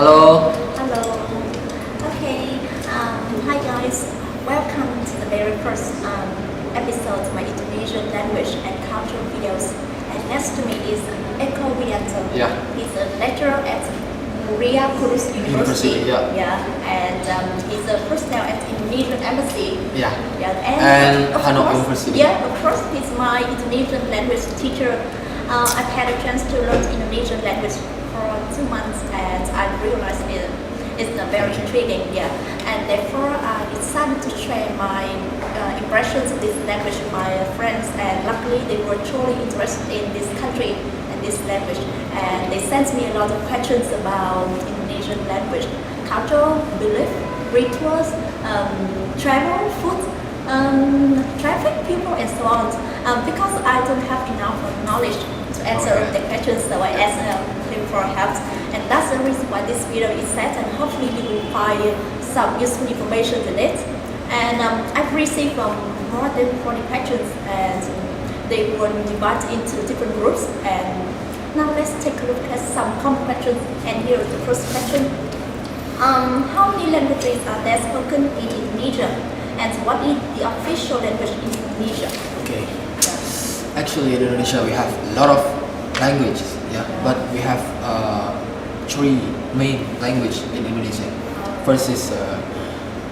Hello. Hello. Okay. Hi guys. Welcome to the very first episode of my Indonesian language and cultural videos. And next to me is Eko Widianto. Yeah. He's a lecturer at Muria Kurus University. Yeah. And he's a personnel at Indonesian Embassy. Yeah. And of Hanoi course, University. Yeah, of course, he's my Indonesian language teacher. I've had a chance to learn Indonesian language for 2 months, and I realized it's very intriguing. Yeah, and therefore I decided to share my impressions of this language with my friends. And luckily, they were truly interested in this country and this language, and they sent me a lot of questions about Indonesian language, culture, belief, rituals, travel, food. Traffic, people, and so on. Because I don't have enough knowledge to answer the questions, so I asked him for help. And that's the reason why this video is set, and hopefully you will find some useful information in it. And I've received more than 40 questions, and they were divided into different groups. And now let's take a look at some common questions. And here is the first question. How many languages are there spoken in Indonesia? And what is the official language in Indonesia? Okay. Actually, in Indonesia we have a lot of languages. Yeah. But we have 3 main languages in Indonesia. First is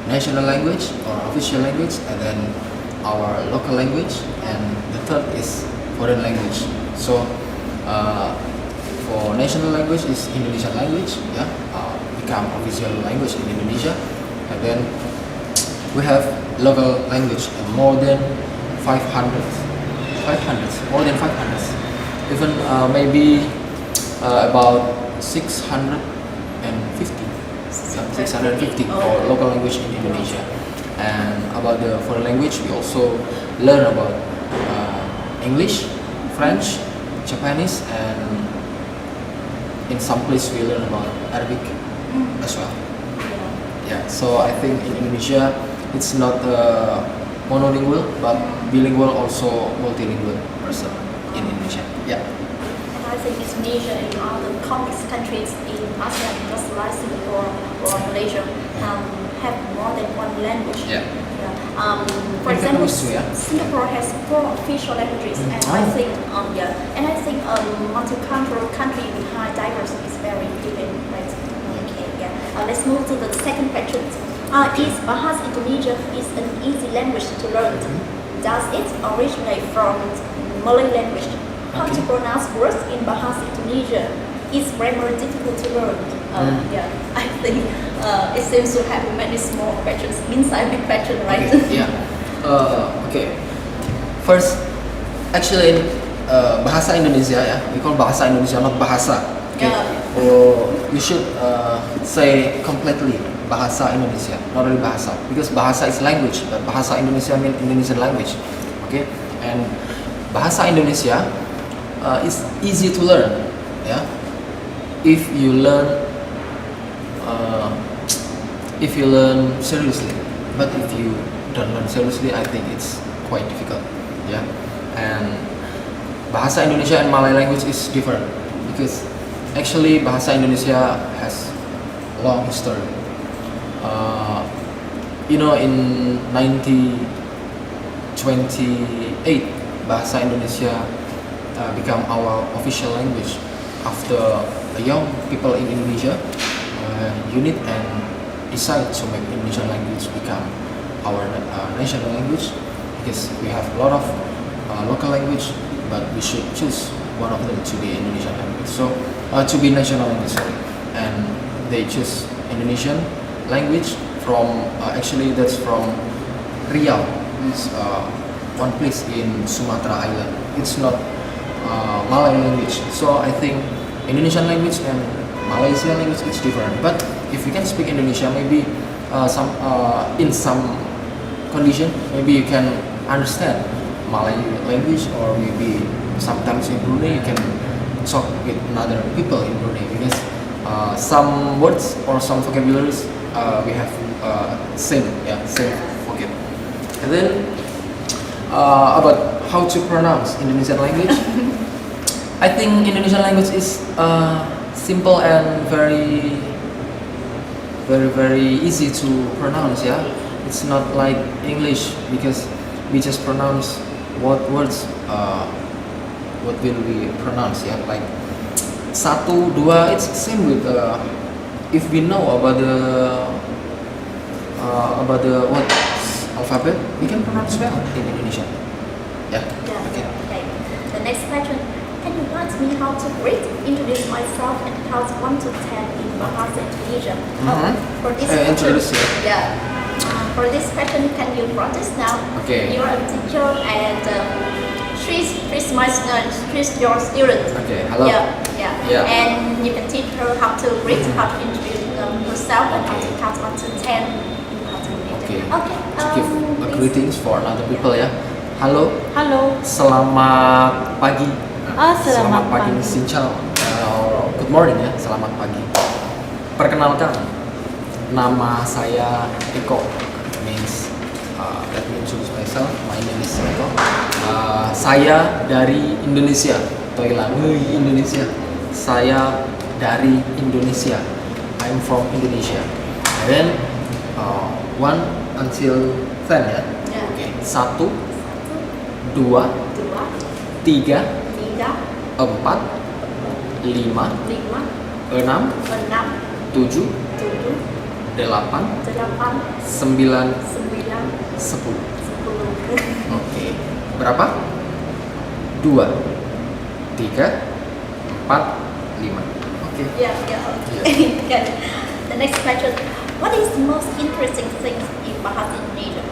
national language or official language, and then our local language, and the third is foreign language. So for national language is Indonesian language. Yeah. Become official language in Indonesia, and then we have local language more than 500, more than 500, even maybe about 650 for local language in Indonesia. And about the foreign language, we also learn about English, French, Japanese, and in some place we learn about Arabic as well. Yeah, so I think in Indonesia it's not monolingual, but bilingual, also multilingual person in Indonesia. Yeah. And I think Indonesia and other complex countries in ASEAN, just like Singapore or Malaysia, have more than one language. Yeah. For example, yeah. Singapore has 4 official languages, and I think multicultural country with high diversity is very important. Right? Okay. Yeah. Let's move to the second question. Is Bahasa Indonesia an easy language to learn? Does it originate from Malay language? How to pronounce words in Bahasa Indonesia? Is grammar difficult to learn? Yeah, I think it seems to have many small questions inside the question, right? Okay. Yeah. Okay. First, actually in Bahasa Indonesia, yeah, we call Bahasa Indonesia, not Bahasa. Okay. You should say completely Bahasa Indonesia, not really Bahasa, because Bahasa is language, but Bahasa Indonesia means Indonesian language. Okay, and Bahasa Indonesia is easy to learn, yeah, if you learn seriously. But if you don't learn seriously, I think it's quite difficult. Yeah, and Bahasa Indonesia and Malay language is different, because actually Bahasa Indonesia has long history. In 1928, Bahasa Indonesia become our official language after the young people in Indonesia unit and decide to make Indonesian language become our national language, because we have a lot of local language, but we should choose one of them to be Indonesian language. So to be national language, sorry. And they choose Indonesian language from actually that's from Riau. It's one place in Sumatra Island. It's not Malay language. So I think Indonesian language and Malaysian language is different. But if you can speak Indonesian, maybe in some condition, maybe you can understand Malay language, or maybe sometimes in Brunei you can talk with other people in Brunei, because some words or some vocabularies we have same vocab. And then about how to pronounce Indonesian language, I think Indonesian language is simple and very very easy to pronounce. Yeah, it's not like English because we just pronounce what words. What will we pronounce? Yeah, like satu, dua. It's same with if we know about the what alphabet, we can pronounce well in Indonesia. Yeah. Yeah. Okay. Okay. The next question. Can you guide me how to greet, introduce myself, and count 1 to 10 in Bahasa Indonesia? For this question, Introduce. yeah. For this question, can you practice now? Okay. You are a teacher and she's your student. Okay. Hello. Yeah. And you can teach her how to greet, how to introduce herself, and how to Okay. count 1 to 10 in Bahasa Indonesia. Okay. To give Please. greetings for other people ya. Halo, Halo. selamat pagi. Selamat pagi. pagi. Xin chào. Good morning ya. Selamat pagi. Perkenalkan, nama saya Eko. Means let me introduce myself. My name is Eko. Saya dari Indonesia. Thailand, Indonesia. Saya dari Indonesia. I'm from Indonesia. And then 1 until 10 ya. Yeah. Oke. 1, 2, 3, 4, 5, 6, 7, 8, 9, 10. Oke. Berapa? 2, 3, 4, 5. Oke. Yeah. Good. The next question. What is the most interesting thing in Bahasa Indonesia?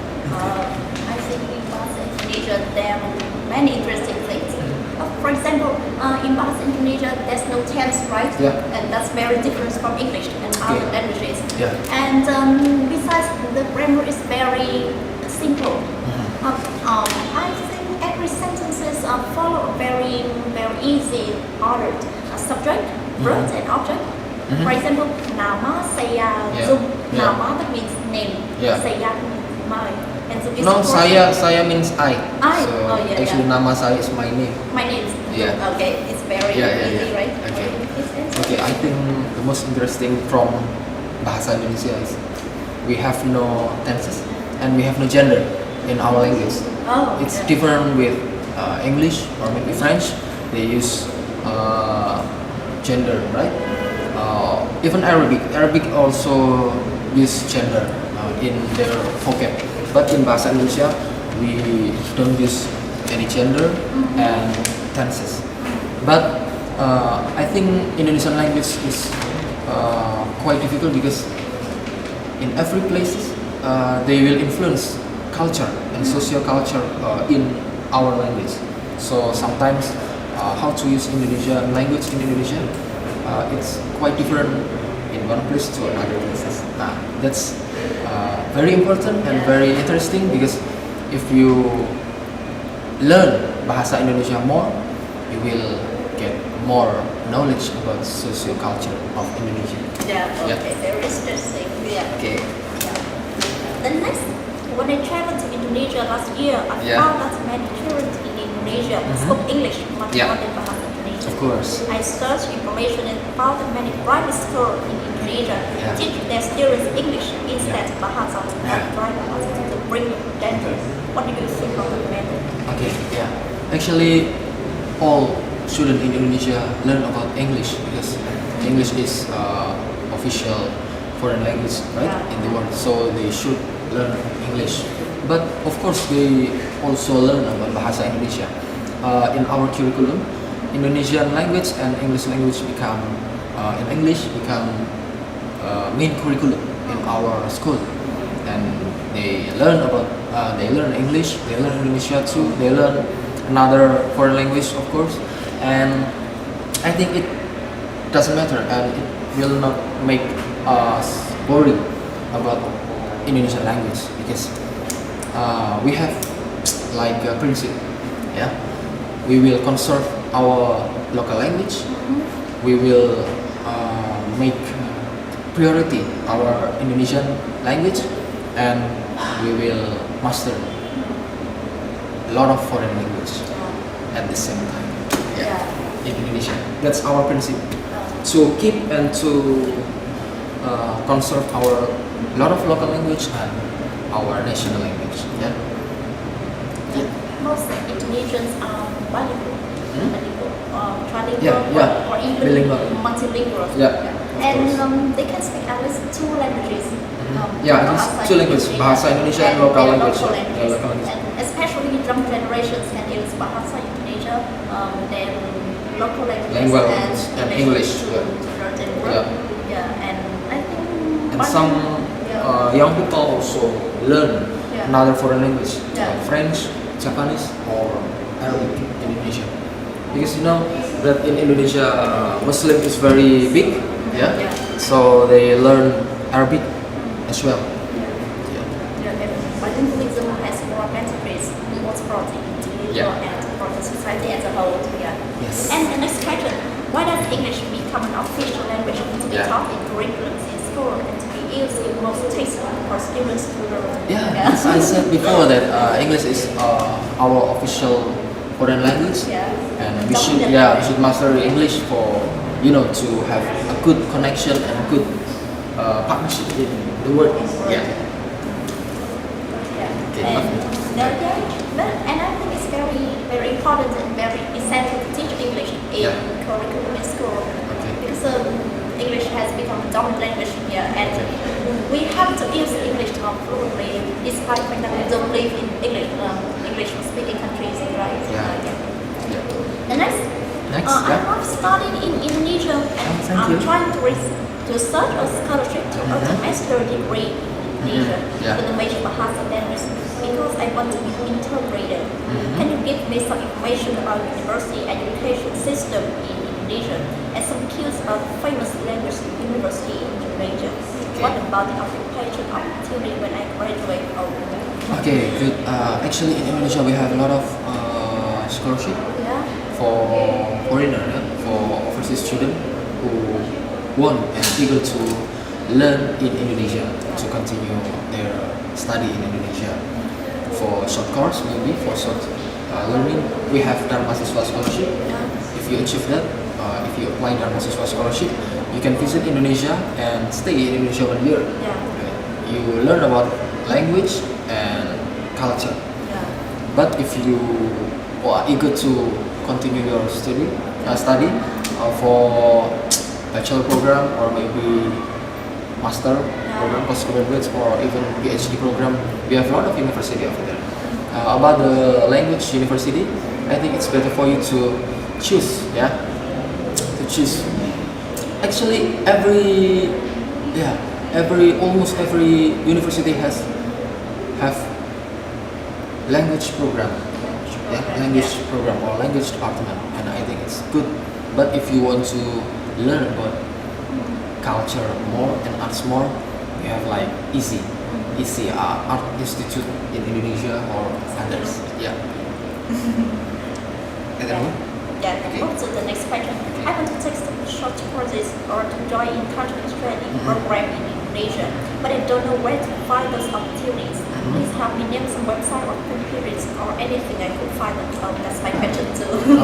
I think in Bahasa Indonesia there are many interesting things. For example, in Bahasa Indonesia there's no tense, right? Yeah. And that's very different from English and other Okay. languages. Yeah. And besides, the grammar is very simple. I think every sentences follow a very easy order. Subject, verb, and object. For example, nama saya Yeah. Zoom. Yeah. Nama that means name. Yeah. Saya my. And so No, saya means I. I. So Oh, yeah, actually yeah. nama saya is my name. My name is Yeah. Okay, it's very Yeah. easy, right? Okay. Please answer. Okay, I think the most interesting from Bahasa Indonesia is we have no tenses and we have no gender in our language. Oh, It's yeah. different with English or maybe French. They use gender, right? Even Arabic also use gender in their vocab. But in Bahasa Indonesia, we don't use any gender and tenses. But I think Indonesian language is quite difficult because in every places they will influence culture and social culture in our language. So sometimes how to use Indonesian language in Indonesia, it's quite different in one place to another places. That's very important and very interesting because if you learn Bahasa Indonesia more, you will get more knowledge about social culture of Indonesia. Yeah. Yeah. Okay. Very interesting. Yeah. Okay. Yeah. The next, when I traveled to Indonesia last year, I Yeah. found that many children in Indonesia spoke English much Yeah. more than Bahasa Indonesia. Of course. I searched information and found that many private schools in Indonesia Yeah. teach their students English instead of Bahasa Yeah. and try to bring gender. What do you think of the matter? Okay, yeah. Actually, all students in Indonesia learn about English because English is official foreign language, right, Yeah. in the world. So they should learn English. But of course, they also learn about Bahasa Indonesia. In our curriculum, Indonesian language and English language become main curriculum in our school, and they learn English, they learn Indonesia too, they learn another foreign language, of course, and I think it doesn't matter and it will not make us boring about Indonesian language because we have like a principle, yeah. We will conserve our local language. We will make priority our Indonesian language, and we will master a lot of foreign language at the same time. Yeah, in Indonesia. That's our principle. To keep and to conserve our lot of local language and our national language. Yeah. Most Indonesians are bilingual, trilingual, Yeah. or even Bilingual. multilingual. Yeah. And they can speak at least two languages. Yeah, at least two languages, Bahasa Indonesia and local language. Yeah, local language. And especially young generations can use Bahasa Indonesia, then local languages and English. to learn and work. Yeah, and I think And some young people also learn another foreign language, like French, Japanese, or Arabic in Indonesia. Because you know that in Indonesia, Muslim is very big, so they learn Arabic as well. And bilingualism has more benefits, both for the individual and for the society as a whole. Yes. And the next question: why does English become an official language to be taught in curriculums in school and to be used in most textbooks for students to learn? Yeah, as I said before that English is our official foreign language, and we should master English for to have a good connection and good partnership in the world. Yeah. And I think it's very, very important and very essential to teach English in curriculum in school because English has become a dominant language here, and we have to use English fluently, despite the fact that we don't live in English-speaking countries, right? The next, I'm studying in Indonesia, and I'm trying to search a scholarship to earn a master's degree in Indonesia with a major Bahasa language because I want to be integrated. Can you give me some information about university education system in Indonesia and some cues of famous language university in Indonesia? What about the occupation opportunity when I graduate? Okay, good. Actually, in Indonesia, we have a lot of scholarship for foreigner, for overseas students who want and eager to learn in Indonesia to continue their study in Indonesia. For short course, maybe for short learning, we have Dharma Siswa scholarship. If you achieve that, if you apply Dharma Siswa scholarship, you can visit Indonesia and stay in Indonesia 1 year. You learn about language and culture. But if you are eager to continue your study for bachelor program or maybe master program, postgraduate or even PhD program, we have a lot of university over there. About the language university, I think it's better for you to choose. Actually, almost every university have language program, language program or language department, and I think it's good. But if you want to learn about culture more and arts more, we have like EASY Art Institute in Indonesia or others. Also the next question. I want to take some short courses or to join in cultural exchange program in Indonesia, but I don't know where to find those opportunities. Please help me name some website or periods or anything I could find them. That's my question too.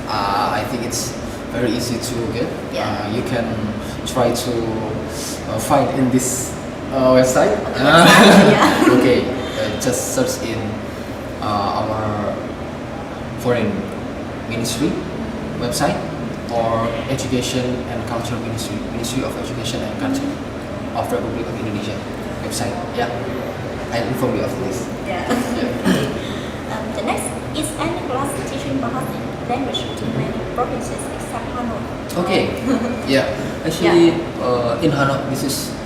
I think it's very easy to get. You can try to find in this website. Just search in our foreign ministry website or education and culture ministry of education and culture of Republic of Indonesia website. I'll inform you after this. The next is any class teaching Bahasa language to many provinces except Hanoi. Actually in Hanoi this is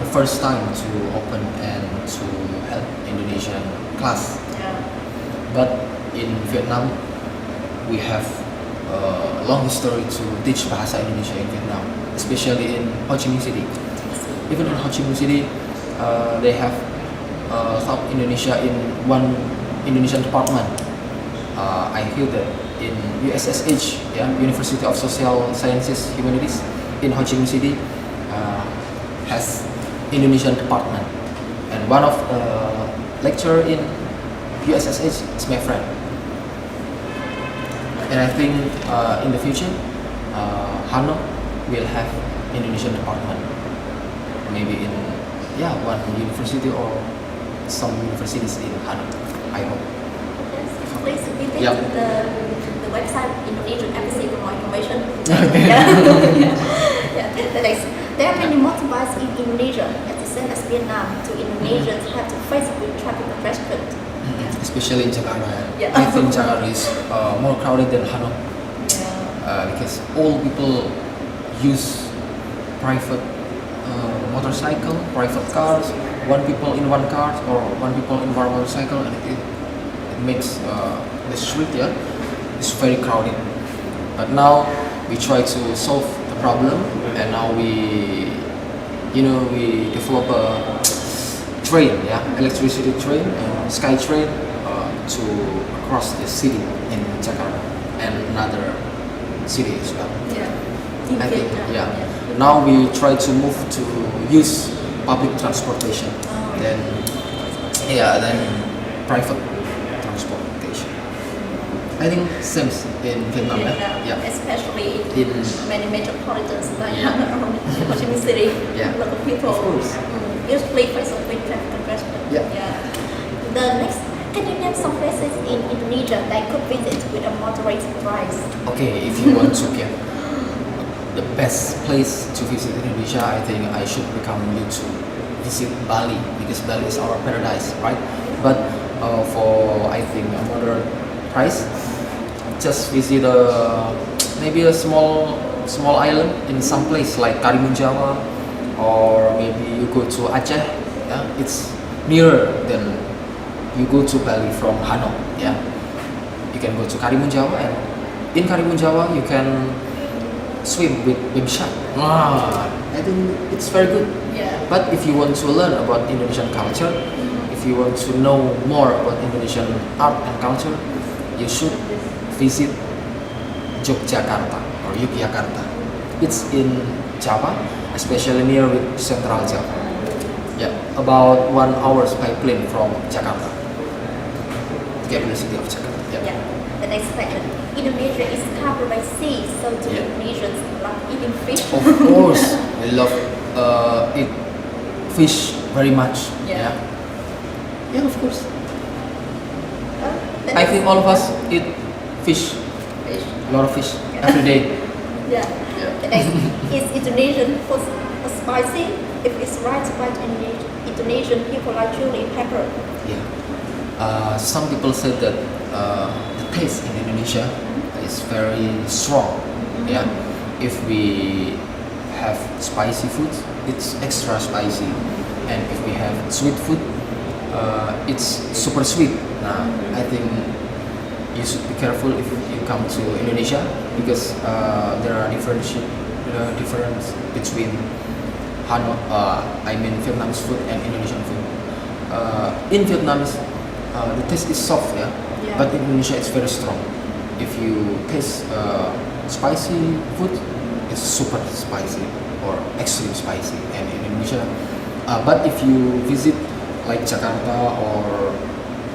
the first time to open and to help Indonesian class. But in Vietnam we have a long history to teach Bahasa Indonesia in Vietnam, especially in Ho Chi Minh City. Even in Ho Chi Minh City, they have South Indonesia in one Indonesian department. I hear that in USSH, University of Social Sciences Humanities in Ho Chi Minh City has Indonesian department, and one of the lecturer in USSH is my friend. And I think in the future, Hanoi will have Indonesian department. maybe in one university or some universities in Hanoi. I hope. Yes, please visit Yeah. the website Indonesian Embassy for more information. Okay. Yeah. The next, there are many motorbikes in Indonesia, at the same as Vietnam. To Indonesians have to face with traffic congestion. Especially in Jakarta. Yeah. I think Jakarta is more crowded than Hanoi Yeah. because all people use private motorcycle, private cars, one people in one car or one people in one motorcycle, and it makes the street is very crowded. But now we try to solve the problem, and now we develop a train, electricity train, sky train to across the city in Jakarta and another city as well. Yeah. In I think, Vietnam, Now we try to move to use public transportation, Oh. then private transportation. I think same in Vietnam. Vietnam, especially In many metropolitans like Yeah. Ho Chi Minh City. Yeah. A lot of people Of course. usually face with traffic congestion. Yeah. The next, can you name some places in Indonesia that could visit with a moderate price? Okay, if you want to get the best place to visit Indonesia, I think I should recommend you to visit Bali because Bali is our paradise, right? But for I think a moderate price, just visit maybe a small island in some place like Karimun Jawa, or maybe you go to Aceh. Yeah, it's nearer than you go to Bali from Hanoi. Yeah, you can go to Karimun Jawa, and in Karimun Jawa you can swim with baby shark. I think it's very good. Yeah. But if you want to learn about Indonesian culture, if you want to know more about Indonesian art and culture, you should visit Yogyakarta or Yogyakarta. It's in Java, especially near with Central Java. Yeah, about 1 hour by plane from Jakarta, the capital city of Jakarta. Yeah. The next question. Indonesia is covered by sea, so do Yeah. Indonesians love eating fish? Of course, we love eat fish very much. Yeah. Yeah, of course. The I next- think all of us eat fish, Fish. a lot of fish every day. Yeah. Yeah. The next, is Indonesian food spicy? If it's right by Indonesian people like chili pepper. Yeah. Some people said that the taste in Indonesia is very strong. Yeah. If we have spicy food, it's extra spicy, and if we have sweet food, it's super sweet. Nah, I think you should be careful if you come to Indonesia because there are difference between Vietnamese food and Indonesian food. In Vietnamese, the taste is soft, Yeah. but in Indonesia it's very strong. If you taste spicy food, it's super spicy or extreme spicy. And in Indonesia, but if you visit like Jakarta or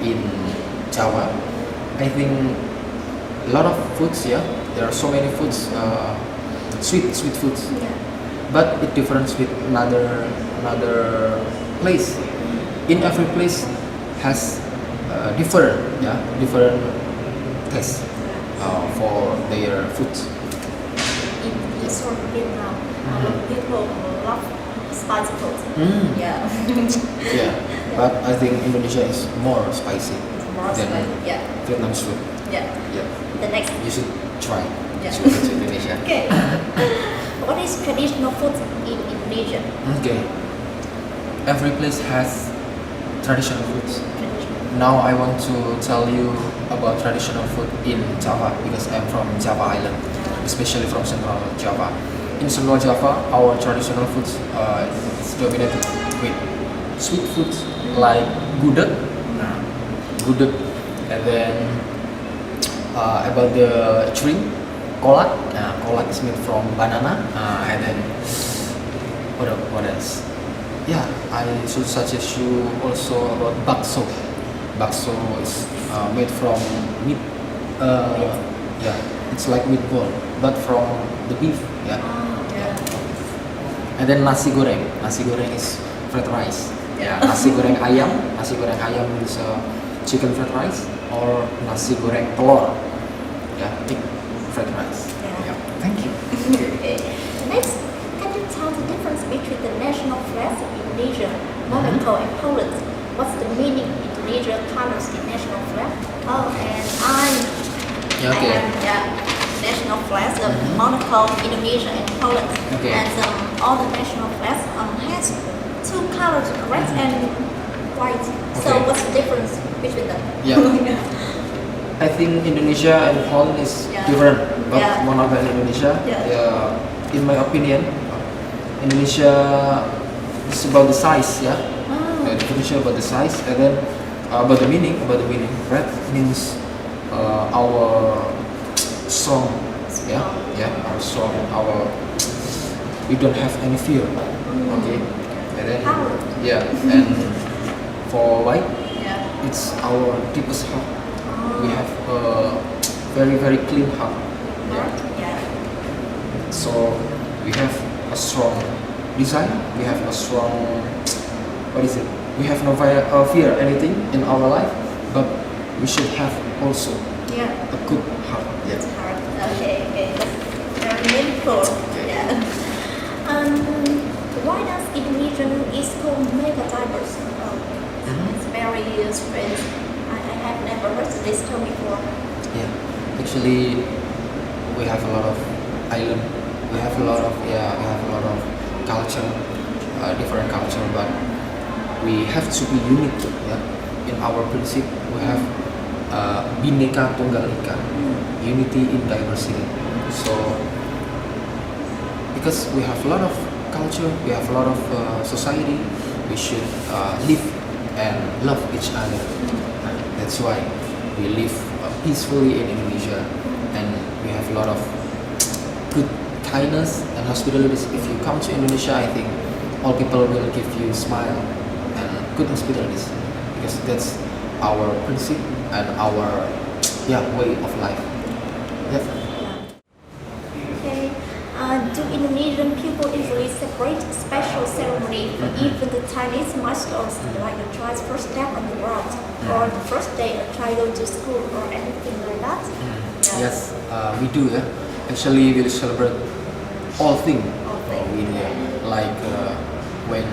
in Java, I think a lot of foods. Yeah, there are so many foods, sweet foods. Yeah. But it differs with another place. In every place has different taste for their food. In sort of Vietnam, people love spicy food. Yeah. Yeah, but I think Indonesia is more spicy More than spicy. Yeah. Vietnam's food. Yeah. Yeah, The next. you should try Yeah. to visit Indonesia. Okay. What is traditional food in Indonesia? Okay, every place has traditional foods. Traditional. Now I want to tell you about traditional food in Java because I'm from Java Island, especially from Central Java. In Central Java, our traditional foods is dominated with sweet foods like gudeg, and then about the drink, kolak. Kolak is made from banana, and then what else? Yeah, I should suggest you also about bakso. Bakso is made from meat. Yeah, it's like meatball, but from the beef. Yeah. Yeah. And then nasi goreng. Nasi goreng is fried rice. Yeah, nasi goreng ayam. Nasi goreng ayam is chicken fried rice or nasi goreng telur. Yeah, pig fried rice. Yeah. Thank you. Okay. Next, can you tell the difference between the national flags of Indonesia, Monaco, and Poland? What's the meaning of Indonesia colors in national flag? Oh, and I Okay. am national flags of Monaco, Indonesia, and Poland. Okay. And all the national flags has two colors, red and white. So Okay. what's the difference between them? Yeah. I think Indonesia and Poland is Yeah. different, but Yeah. Monaco and Indonesia, Yeah. in my opinion, Indonesia is about the size, yeah. Ah. The definition about the size, and then about the meaning. Red means our strong, our strong, we don't have any fear, okay. And then Power. and for white, Yeah. it's our deepest heart. We Oh. have a very very clean heart. Yeah. So we have a strong desire. We have a strong, we have no fear anything in our life, but we should have also Yeah. a good heart. Yeah. It's hard. Okay. That's very meaningful. Yeah. Why does Indonesian is called mega diverse? It's very strange. I have never heard this term before. Yeah. Actually, we have a lot of island. We have a lot of culture, different culture, but we have to be unique. Yeah. In our principle, we have Bhinneka Tunggal Ika, unity in diversity. So, because we have a lot of culture, we have a lot of society, we should live and love each other. That's why we live peacefully in Indonesia, and we have a lot of good kindness and hospitality. If you come to Indonesia, I think all people will give you a smile and good hospitality, because that's our principle and our way of life. Yeah. Okay. Do Indonesian people usually separate special ceremony for even the tiniest milestones, like a child's first step on the world, or the first day a child goes to school, or anything like that? Yeah. Yes, we do. Yeah. Actually, we celebrate all things. All thing. We do. Like when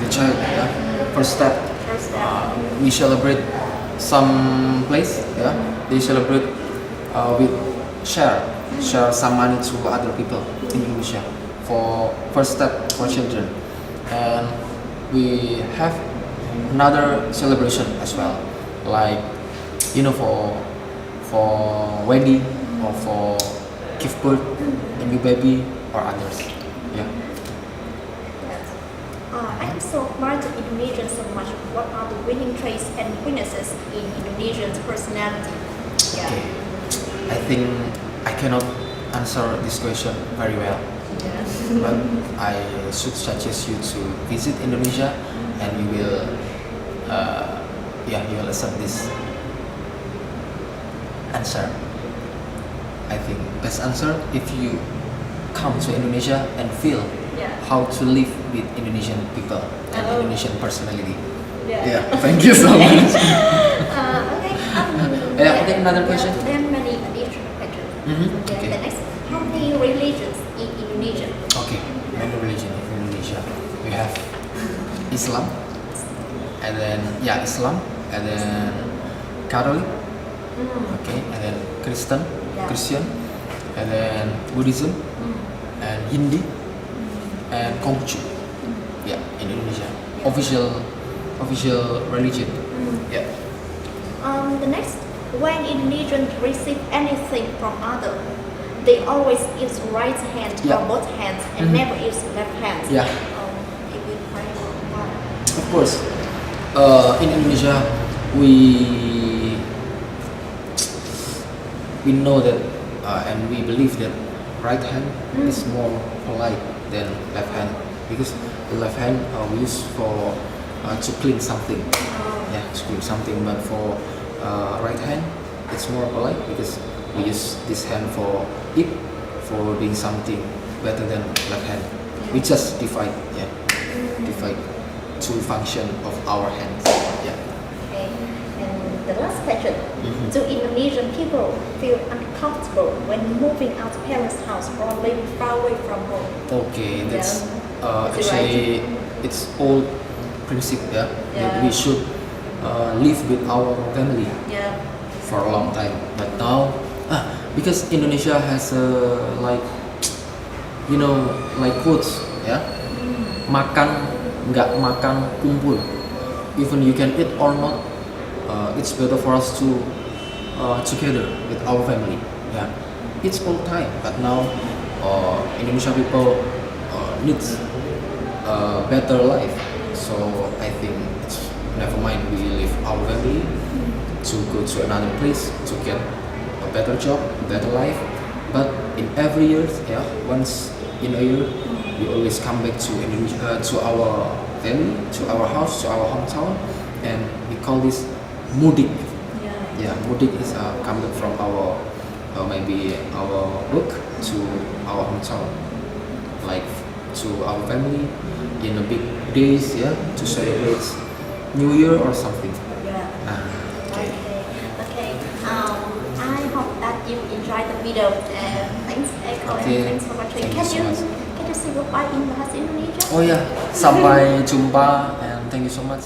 the child first step, First step. we celebrate some place. Yeah, they celebrate with share some money to other people in Indonesia for first step for children, and we have another celebration as well, like for wedding or for give birth a new baby or others. Yeah. Yes. I am so admired Indonesians so much. What are the winning traits and weaknesses in Indonesians' personality? Yeah. Okay. I think I cannot answer this question very well, Yeah. but I should suggest you to visit Indonesia, and you will accept this answer. I think best answer if you come to Indonesia and feel Yeah. how to live with Indonesian people and Oh. Indonesian personality. Yeah. Thank you so much. Okay. Okay, another question. There are many additional questions. Okay. The next, how many religions in Indonesia? Okay, many religion in Indonesia. We have Islam, and then Islam, and then Catholic, okay, and then Christian, and then Buddhism, and Hindi, and Konghucu. Yeah, in Indonesia, official religion. Yeah. The next, when Indonesians receive anything from other, they always use right hand Yeah. or both hands and never use left hand. Yeah. If you try why? Of course, in Indonesia, we know that and we believe that right hand is more polite than left hand, because the left hand we use for to clean something. Yeah, to clean something. But for right hand, it's more polite because we use this hand for eat, for doing something better than left hand. We just divide, yeah, divide two function of our hands. Yeah. Okay. And the last question: Mhm. Do Indonesian people feel uncomfortable when moving out of parents' house or living far away from home? Okay, that's Is it actually it's old principle, yeah, that Yeah. we should live with our family Yeah. for a long time. But now, because Indonesia has like, you know, like quotes, yeah, makan nggak makan kumpul. Even you can eat or not, it's better for us to together with our family. Yeah, it's all time. But now, Indonesian people needs a better life. So I think it's never mind. We leave our family to go to another place to get a better job, better life. But in every year, yeah, once in a year, we always come back to Indonesia, to our family, to our house, to our hometown, and we call this mudik. Yeah. Yeah, mudik is come back from our maybe our work to our hometown, like to our family in a big days, yeah, to celebrate New Year or something. Yeah. Okay. Okay. I hope that you enjoyed the video. And thanks, Eko, Okay. and thanks for watching. Thank you Can so you much. can you say goodbye in bahasa Indonesia? Oh ya, sampai jumpa and thank you so much.